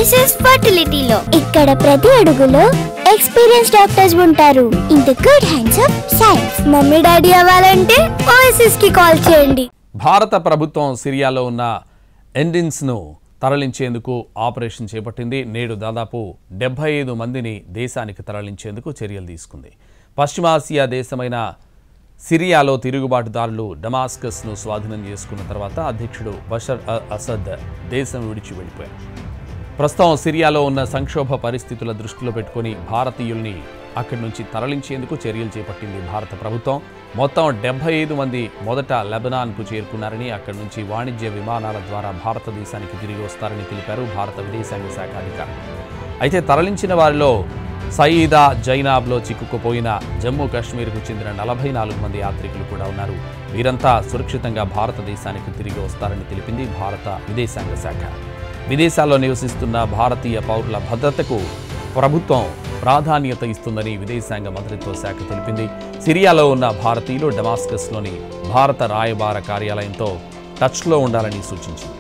OSS ఫర్టిలిటీలో ఇక్కడ ప్రతి అడుగులో ఎక్స్పీరియన్స్ డాక్టర్స్ ఉంటారు. In the good hands of science. Mummy daddy అవ్వాలంటే ఓఎస్ఎస్ కి కాల్ చేయండి. భారత ప్రభుత్వం సిరియాలో ఉన్న ఎండిన్స్ ను తరలించేందుకు ఆపరేషన్ చేపట్టింది. నేడు దాదాపు 75 మందిని దేశానికి తరలించేందుకు చర్యలు తీసుకుంది. పశ్చిమాసియా దేశమైన సిరియాలో తిరుగుబాటుదారులు డమాస్కస్ను స్వాధీనం చేసుకున్న తర్వాత అధ్యక్షుడు బషర్ అసద్ దేశం విడిచి వెళ్ళిపోయారు. ప్రస్తుతం సిరియాలో ఉన్న సంక్షోభ పరిస్థితుల దృష్టిలో పెట్టుకుని భారతీయుల్ని అక్కడి నుంచి తరలించేందుకు చర్యలు చేపట్టింది భారత ప్రభుత్వం. మొత్తం 75 మంది మొదట లెబనాన్కు చేరుకున్నారని, అక్కడి నుంచి వాణిజ్య విమానాల ద్వారా భారతదేశానికి తిరిగి వస్తారని తెలిపారు భారత విదేశాంగ శాఖ అధికారులు. అయితే తరలించిన వారిలో సయీదా జైనాబ్లో చిక్కుకుపోయిన జమ్మూ కాశ్మీర్కు చెందిన 44 మంది యాత్రికులు కూడా ఉన్నారు. వీరంతా సురక్షితంగా భారతదేశానికి తిరిగి వస్తారని తెలిపింది భారత విదేశాంగ శాఖ. విదేశాల్లో నివసిస్తున్న భారతీయ పౌరుల భద్రతకు ప్రభుత్వం ప్రాధాన్యత ఇస్తుందని విదేశాంగ మంత్రిత్వ శాఖ తెలిపింది. సిరియాలో ఉన్న భారతీయులు డమాస్కస్లోని భారత రాయబార కార్యాలయంతో టచ్లో ఉండాలని సూచించింది.